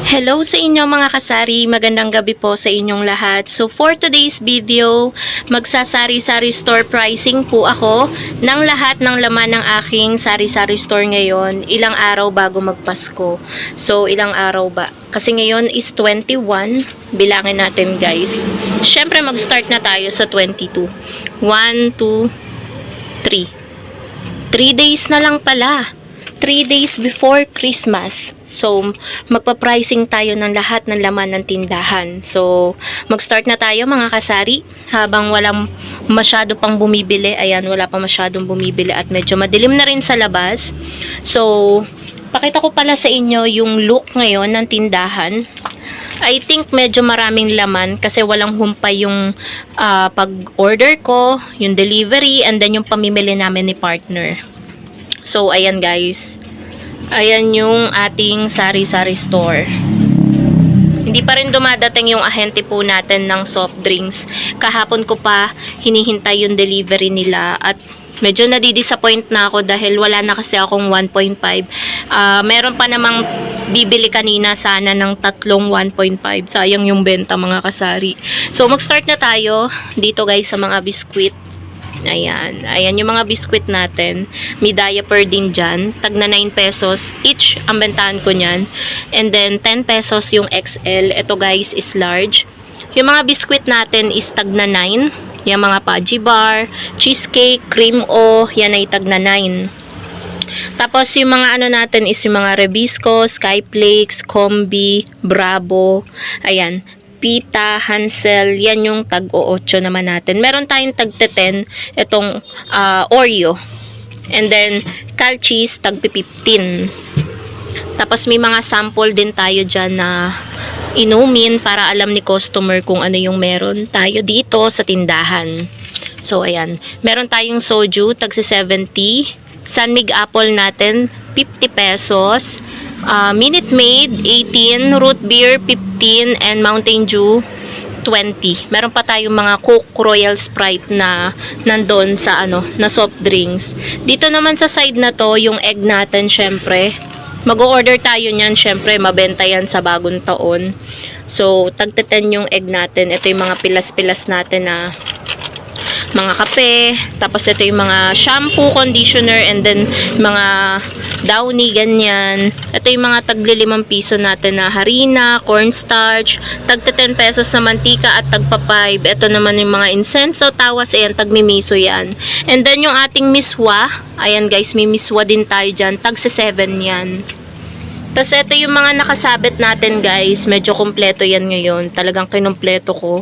Hello sa inyo mga kasari, magandang gabi po sa inyong lahat. So for today's video, magsasari-sari store pricing po ako ng lahat ng laman ng aking sari-sari store ngayon, ilang araw bago magpasko. So ilang araw ba? Kasi ngayon is 21, bilangin natin guys. Syempre mag-start na tayo sa 22. 1, 2, 3. 3 days na lang pala. 3 days before Christmas. So, magpa-pricing tayo ng lahat ng laman ng tindahan. So, mag-start na tayo mga kasari. Habang walang masyado pang bumibili. Ayan, wala pa masyadong bumibili at medyo madilim na rin sa labas. So, pakita ko pala sa inyo yung look ngayon ng tindahan. I think medyo maraming laman kasi walang humpay yung pag-order ko, yung delivery, and then yung pamimili namin ni partner. So, ayan guys. Ayan yung ating sari-sari store. Hindi pa rin dumadating yung ahente po natin ng soft drinks. Kahapon ko pa hinihintay yung delivery nila at medyo nadidisappoint na ako dahil wala na kasi akong 1.5. Meron pa namang bibili kanina sana ng tatlong 1.5. Sayang yung benta mga kasari. So mag-start na tayo dito guys sa mga biskwit. Ayan. Ayan yung mga biskwit natin. May diaper din dyan. Tag na 9 pesos each ang bentahan ko nyan. And then 10 pesos yung XL. Ito guys is large. Yung mga biskwit natin is tag na 9. Yung mga Pudgy Bar, cheesecake, cream o, yan ay tag na 9. Tapos yung mga ano natin is yung mga Rebisco, Skyflakes, Combi, Bravo. Ayan. Pita, Hansel, yan yung tag-8 naman natin. Meron tayong tag-10, itong Oreo. And then, Calcheese, tag-15. Tapos may mga sample din tayo dyan na inumin para alam ni customer kung ano yung meron tayo dito sa tindahan. So, ayan. Meron tayong soju, tag-70. Sunmig apple natin, 50 pesos. Minute Maid, 18. Root beer, 15. And Mountain Dew, 20. Meron pa tayong mga Coke Royal Sprite na nandun sa na soft drinks. Dito naman sa side na to, yung egg natin, syempre. Mag-o-order tayo niyan, syempre, mabenta yan sa bagong taon. So, tag-10 yung egg natin. Ito yung mga pilas-pilas natin na mga kape, tapos ito yung mga shampoo, conditioner, and then mga downy, ganyan. Ito yung mga tagli 5 piso natin na harina, cornstarch, tagta 10 pesos na mantika at tagpa 5. Ito naman yung mga insenso, tawas, ayan, tagmimiso yan. And then yung ating miswa, ayan guys, may miswa din tayo dyan, tagsa 7 yan. Tapos ito yung mga nakasabit natin guys, medyo kompleto yan ngayon, talagang kinumpleto ko.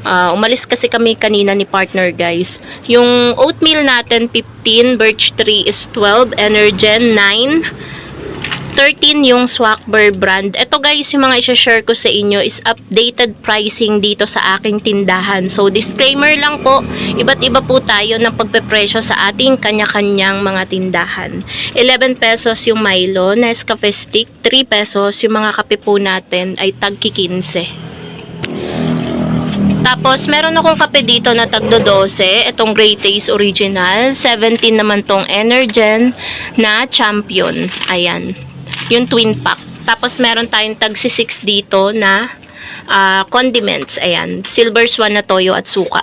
Umalis kasi kami kanina ni partner guys. Yung oatmeal natin 15, Birch Tree is 12, Energen 9, 13 yung Swakber brand. Ito guys, yung mga i-share ko sa inyo is updated pricing dito sa aking tindahan. So disclaimer lang po, iba't iba po tayo ng pagpepresyo sa ating kanya-kanyang mga tindahan. 11 pesos yung Milo, Nescafe Stick, 3 pesos. Yung mga kape po natin ay tagki 15. Tapos, meron akong kape dito na tagdo 12. Itong Great Taste Original. 17 naman tong Energen na Champion. Ayan. Yung twin pack. Tapos, meron tayong tagsi 6 dito na condiments. Ayan. Silver Swan na toyo at suka.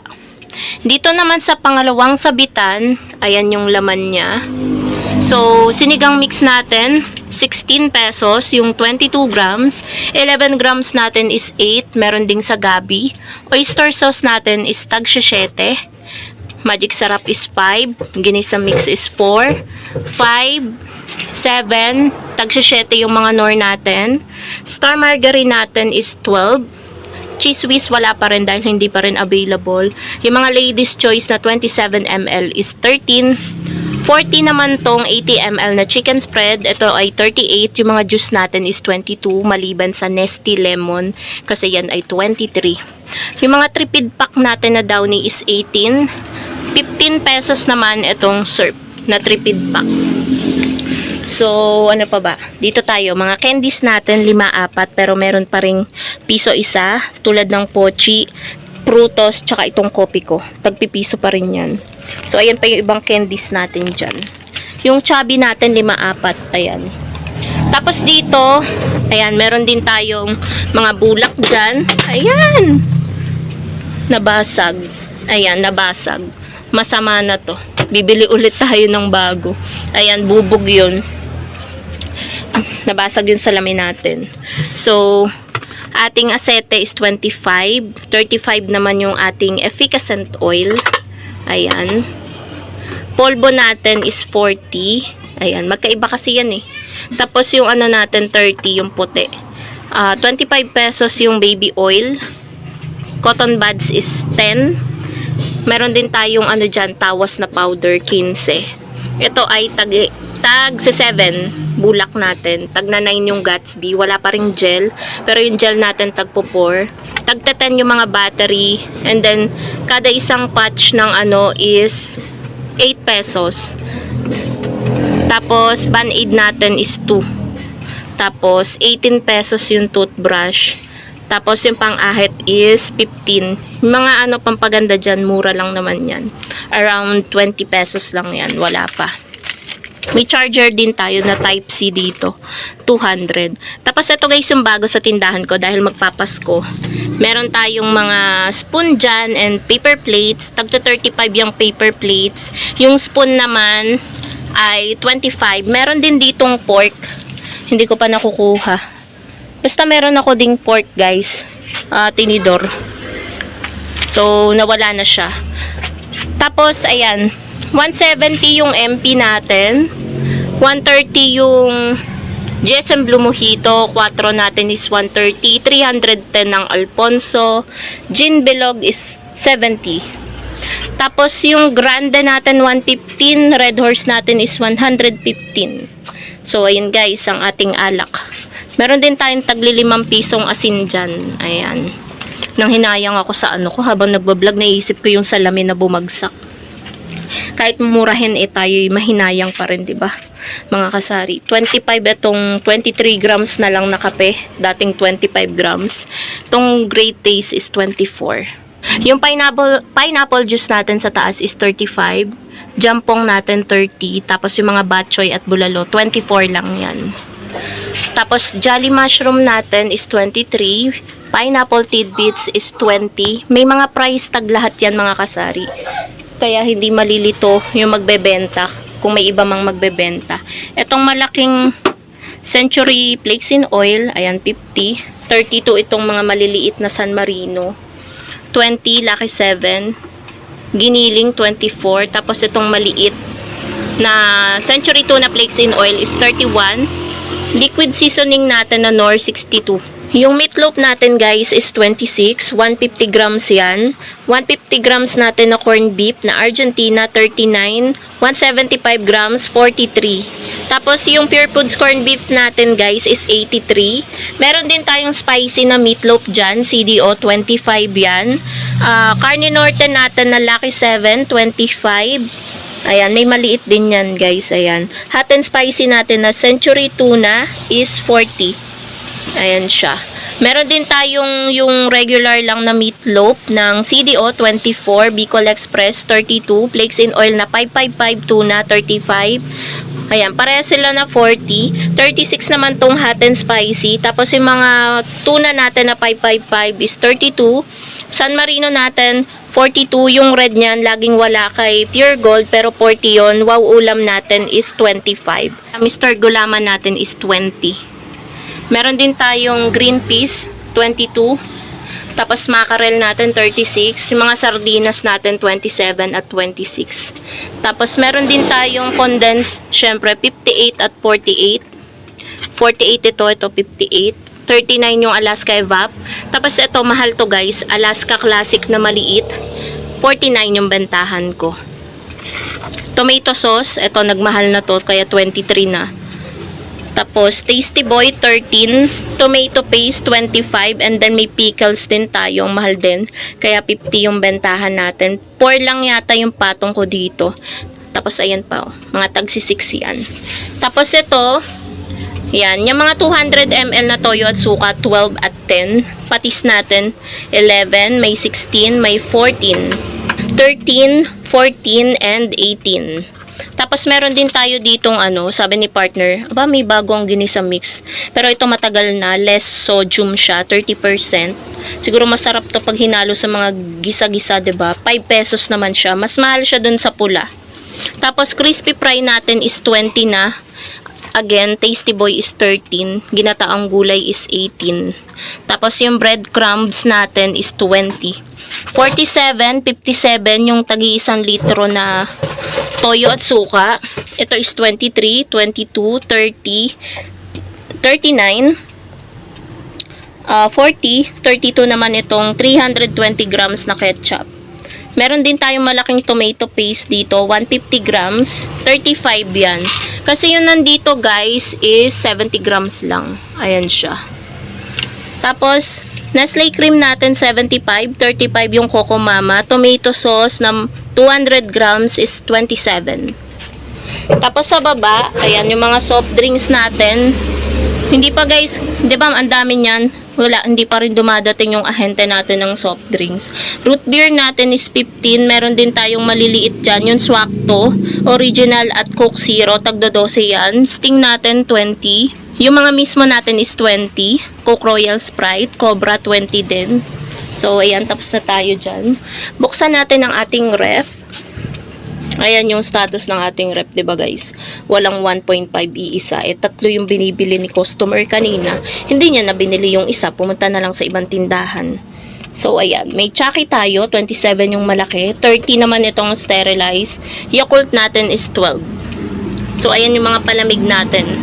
Dito naman sa pangalawang sabitan, ayan yung laman niya. So, sinigang mix natin, 16 pesos, yung 22 grams. 11 grams natin is 8, meron ding sa gabi. Oyster sauce natin is tag 7. Magic sarap is 5. Ginisa mix is 4. 5, 7, tag 7 yung mga nor natin. Star margarine natin is 12. Cheese whiz wala pa rin dahil hindi pa rin available. Yung mga ladies choice na 27 ml is 13. 40 naman tong 80 ml na chicken spread. Ito ay 38. Yung mga juice natin is 22 maliban sa Nesty Lemon kasi yan ay 23. Yung mga tripid pack natin na downy is 18. 15 pesos naman itong syrup na tripid pack. So, ano pa ba? Dito tayo. Mga candies natin, 5-4 pero meron pa ring piso isa tulad ng Pochi, Prutos, tsaka itong kopi ko. Tagpipiso pa rin yan. So, ayan pa yung ibang candies natin dyan. Yung chubby natin, 5-4. Ayan. Tapos dito, ayan, meron din tayong mga bulak dyan. Ayan! Nabasag. Ayan, nabasag. Masama na to. Bibili ulit tayo ng bago. Ayan, bubog yun. Nabasag yung salamin natin. So, ating asete is 25. 35 naman yung ating efficacent oil. Ayan. Polvo natin is 40. Ayan, magkaiba kasi yan eh. Tapos yung ano natin, 30 yung puti. 25 pesos yung baby oil. Cotton buds is 10. Meron din tayong ano dyan, tawas na powder, 15. Ito ay tag 7 bulak natin. Tag na 9 yung Gatsby. Wala pa ring gel. Pero yung gel natin tag po 4. Tag 10 yung mga battery. And then, kada isang patch ng ano is 8 pesos. Tapos, Band-Aid natin is 2. Tapos, 18 pesos yung toothbrush. Tapos, yung pang-ahit is 15. Yung mga ano pampaganda dyan, mura lang naman yan. Around 20 pesos lang yan. Wala pa. May charger din tayo na Type-C dito. 200. Tapos, ito guys yung bago sa tindahan ko dahil magpapasko. Meron tayong mga spoon dyan and paper plates. Tagto 35 yung paper plates. Yung spoon naman ay 25. Meron din ditong pork. Hindi ko pa nakukuha. Basta meron ako ding pork guys. Tinidor. So, nawala na siya. Tapos, ayan. 170 yung MP natin. 130 yung GSM Blue Mojito. 4 natin is 130. 310 ng Alfonso. Gin Bilog is 70. Tapos yung Grande natin 115. Red Horse natin is 115. So, ayun guys, ang ating alak. Meron din tayong tagli 5 pisong asin dyan. Ayan. Nang hinayang ako sa ano ko habang nagbablog, naisip ko yung salamin na bumagsak. Kahit murahin tayo mahinayang pa rin, 'di ba? Mga kasari. 25 itong 23 grams na lang na kape, dating 25 grams. Itong Great Taste is 24. Yung pineapple juice natin sa taas is 35. Jampong natin 30, tapos yung mga batchoy at bulalo 24 lang 'yan. Tapos Jolly Mushroom natin is 23. Pineapple tidbits is 20. May mga price tag lahat 'yan mga kasari. Kaya hindi malilito yung magbebenta kung may iba mang magbebenta. Etong malaking Century Flakes in Oil, ayan 50. 32 itong mga maliliit na San Marino. 20 Lucky 7. Giniling 24. Tapos itong maliit na Century Tuna Flakes in Oil is 31. Liquid seasoning natin na Knorr 62. Yung meatloaf natin guys is 26, 150 grams yan. 150 grams natin na corned beef na Argentina 39, 175 grams 43. Tapos yung Pure Foods corned beef natin guys is 83. Meron din tayong spicy na meatloaf dyan, CDO 25 yan. Carne Norte natin na Lucky 7, 25. Ayan, may maliit din yan guys, ayan. Hot and spicy natin na Century Tuna is 40. Ayan siya. Meron din tayong yung regular lang na meatloaf ng CDO 24, Bicol Express 32, Flakes in Oil na 555, Tuna 35. Ayan, pareha sila na 40. 36 naman tong hot and spicy. Tapos yung mga tuna natin na 555 is 32. San Marino natin 42, yung red niyan laging wala kay Pure Gold pero 40 yon. Wow ulam natin is 25. Mr. Gulaman natin is 20. Meron din tayong green peas, 22. Tapos mackerel natin, 36. Yung mga sardinas natin, 27 at 26. Tapos meron din tayong condensed, syempre, 58 at 48. 48 ito 58. 39 yung Alaska Evap. Tapos ito, mahal to guys. Alaska Classic na maliit. 49 yung bentahan ko. Tomato sauce, ito nagmahal na to, kaya 23 na. Tapos, Tasty Boy, 13. Tomato paste, 25. And then, may pickles din tayong mahal din. Kaya, 50 yung bentahan natin. 4 lang yata yung patong ko dito. Tapos, ayan pa, oh. Mga tagsi-6 yan. Tapos, ito, yan. Yung mga 200 ml na toyo at suka, 12 at 10. Patis natin, 11. May 16, may 14. 13, 14, and 18. Tapos meron din tayo ditong sabi ni partner, aba may bagong ginisa mix. Pero ito matagal na, less sodium siya, 30%. Siguro masarap to pag hinalo sa mga gisa-gisa, 'di ba? 5 pesos naman siya. Mas mahal siya dun sa pula. Tapos crispy fry natin is 20 na. Again, Tasty Boy is 13. Ginataang gulay is 18. Tapos yung breadcrumbs natin is 20. 47, 57 yung tagi 1 litro na toyo at suka. Ito is 23, 22, 30, 39, 40, 32 naman itong 320 grams na ketchup. Meron din tayong malaking tomato paste dito, 150 grams, 35 yan. Kasi yun nandito guys is 70 grams lang. Ayan siya. Tapos, Nestle cream natin 75, 35 yung Coco Mama. Tomato sauce na 200 grams is 27. Tapos sa baba, ayan yung mga soft drinks natin. Hindi pa guys, di ba ang dami niyan? Wala, hindi pa rin dumadating yung ahente natin ng soft drinks. Root beer natin is 15. Meron din tayong maliliit dyan. Yung Swakto, Original at Coke Zero. Tagdo 12 yan. Sting natin 20. Yung mga mismo natin is 20. Coke Royal Sprite. Cobra 20 din. So, ayan. Tapos na tayo dyan. Buksan natin ang ating ref. Ayan yung status ng ating rep, 'di ba guys? Walang 1.5 iisa. Tatlo yung binibili ni customer kanina. Hindi niya na binili yung isa. Pumunta na lang sa ibang tindahan. So, ayan. May Chucky tayo. 27 yung malaki. 30 naman itong sterilized. Yakult natin is 12. So, ayan yung mga palamig natin.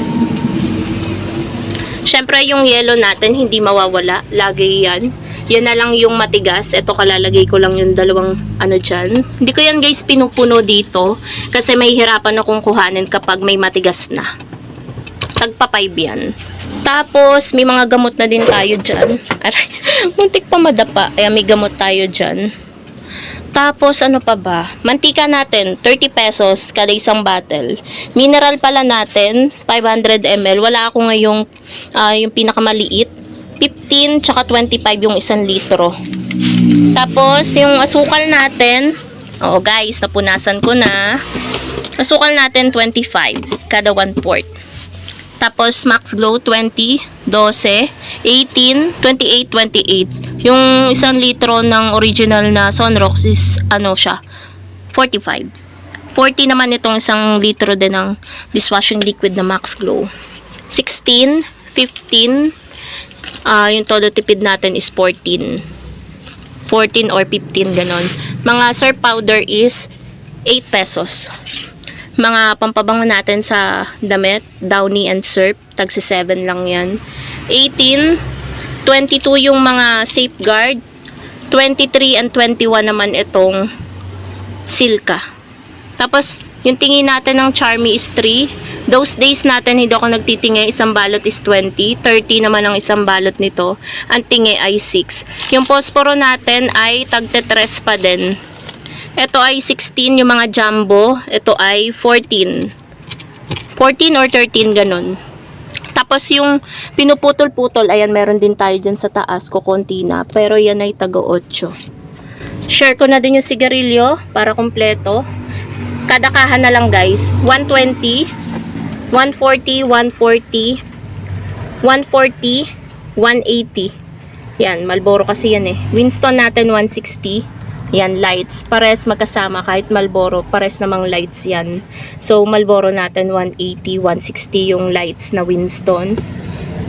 Syempre, yung yellow natin, hindi mawawala. Lagi yan. Yan na lang yung matigas. Ito, kalalagay ko lang yung dalawang dyan. Hindi ko yan guys pinupuno dito. Kasi may hirapan akong kuhanin kapag may matigas na. Tagpa 5 yan. Tapos, may mga gamot na din tayo dyan. Aray, muntik pa madapa. Ayan, may gamot tayo dyan. Tapos, ano pa ba? Mantika natin, 30 pesos kada isang bottle. Mineral pala natin, 500 ml. Wala ako ngayong yung pinakamaliit. 15 tsaka 25 yung 1 litro. Tapos, yung asukal natin, guys, napunasan ko na. Asukal natin, 25 kada 1/4. Tapos, Max Glow, 20, 12, 18, 28, 28. Yung 1 litro ng original na Sunrox is, siya, 45. 40 naman itong 1 litro din ng dishwashing liquid na Max Glow. 16, 15, yung todo tipid natin is 14. 14 or 15, ganon. Mga surf powder is 8 pesos. Mga pampabango natin sa damit, Downy and Surf, tagsi 7 lang yan. 18, 22 yung mga Safeguard, 23 and 21 naman itong Silka. Tapos, yung tingin natin ng Charmy is 3. Those days natin, hindi ako nagtitingi. Isang balot is 20. 30 naman ang isang balot nito. Ang tingi ay 6. Yung posporo natin ay tagtetres pa din. Ito ay 16, yung mga jumbo. Ito ay 14. 14 or 13, ganun. Tapos yung pinuputol-putol, ayan, meron din tayo dyan sa taas. Kukunti na. Pero yan ay tago 8. Share ko na din yung sigarilyo para kompleto. Kada kaha na lang guys, 120, 140, 140, 140, 180. Yan, Marlboro kasi yan eh. Winston natin 160. Yan, lights. Pares magkasama kahit Marlboro, pares namang lights yan. So, Marlboro natin 180, 160 yung lights na Winston.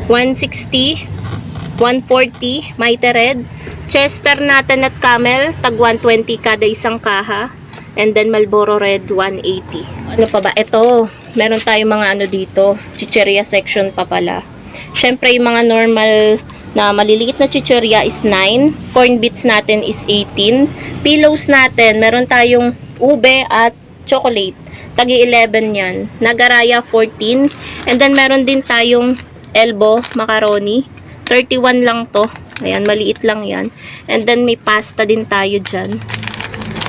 160, 140, Mighty Red. Chester natin at Camel, tag 120 kada isang kaha. And then Marlboro Red 180. Ano pa ba? Ito, meron tayong mga dito. Chicheria section pa pala. Syempre yung mga normal na maliliit na chicheria is 9. Corn bits natin is 18. Pillows natin, meron tayong ube at chocolate. Tagi 11 yan. Nagaraya 14. And then meron din tayong elbow macaroni. 31 lang to. Ayan, maliit lang yan. And then may pasta din tayo dyan.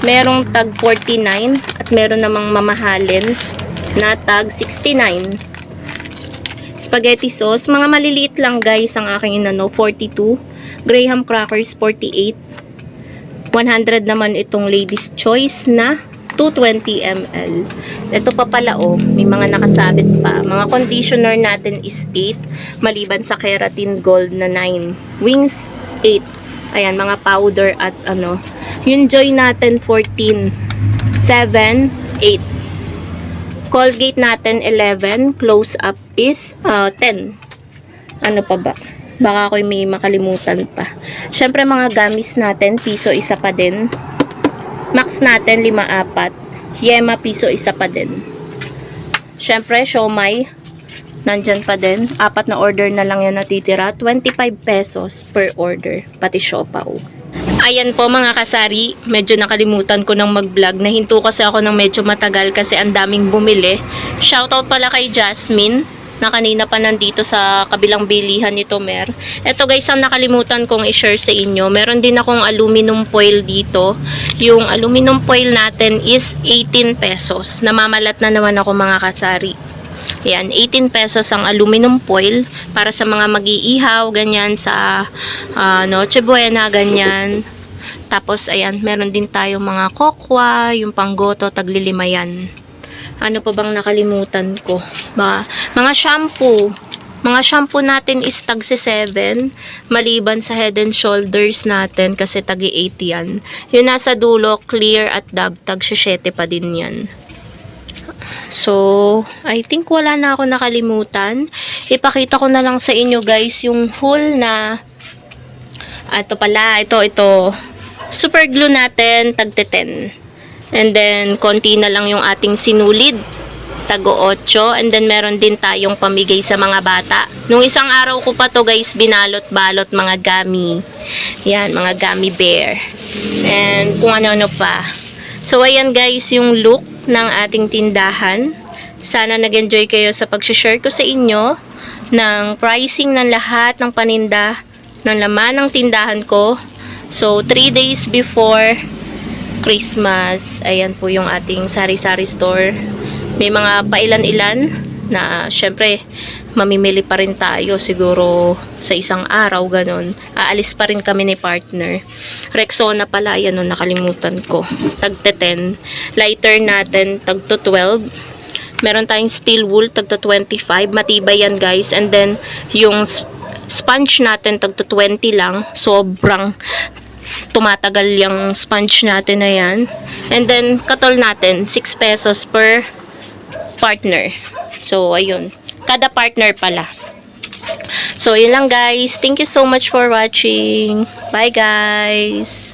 Merong tag 49 at meron namang mamahalin na tag 69. Spaghetti sauce, mga maliliit lang guys ang aking 42. Graham crackers 48. 100 naman itong Ladies Choice na 220 ml. Ito pa pala oh, may mga nakasabit pa. Mga conditioner natin is 8, maliban sa keratin gold na 9. Wings 8. Ayan, mga powder at ano. Yung Joy natin 14, 7, 8. Colgate natin 11, close up is 10. Ano pa ba? Baka ako'y may makalimutan pa. Syempre mga gamis natin, piso isa pa din. Max natin 5-4. Yema piso isa pa din. Syempre siomai nandyan pa din. 4 na order na lang yan natitira. 25 pesos per order. Pati siopaw. Ayan po mga kasari, medyo nakalimutan ko ng mag-vlog. Nahinto kasi ako ng medyo matagal kasi ang daming bumili. Shoutout pala kay Jasmine na kanina pa nandito sa kabilang bilihan nito, Mer. Ito guys, ang nakalimutan kong i-share sa inyo. Meron din akong aluminum foil dito. Yung aluminum foil natin is 18 pesos. Namamalat na naman ako mga kasari. Yan, 18 pesos ang aluminum foil para sa mga mag-iihaw, ganyan, sa Noche Buena, ganyan. Tapos, ayan, meron din tayong mga kokwa, yung panggoto, taglilima yan. Ano pa bang nakalimutan ko? Mga shampoo. Mga shampoo natin is tag 7, maliban sa Head and Shoulders natin kasi tag 8 yan. Yung nasa dulo, Clear at Dove, tag 7 pa din yan. So, I think wala na ako nakalimutan. Ipakita ko na lang sa inyo guys yung whole na ito pala, ito super glue natin, tag 10. And then, konti na lang yung ating sinulid. Tago 8. And then, meron din tayong pamigay sa mga bata. Nung isang araw ko pa to guys, binalot-balot mga gummy. Yan, mga gummy bear. And kung ano-ano pa. So, ayan guys, yung look ng ating tindahan. Sana nag-enjoy kayo sa pag-share ko sa inyo ng pricing ng lahat ng paninda ng laman ng tindahan ko. So, 3 days before Christmas, ayan po yung ating sari-sari store. May mga pailan-ilan na syempre mamimili pa rin tayo siguro sa isang araw, ganun. Aalis pa rin kami ni partner. Rexona pala, ayan o, nakalimutan ko. Tag 10. Lighter natin, tag 12. Meron tayong steel wool, tag 25. Matibay yan guys. And then, yung sponge natin, tag 20 lang. Sobrang tumatagal yung sponge natin na yan. And then, katol natin, 6 pesos per partner. So, ayun. Kada partner pala. So, yun lang guys. Thank you so much for watching. Bye guys!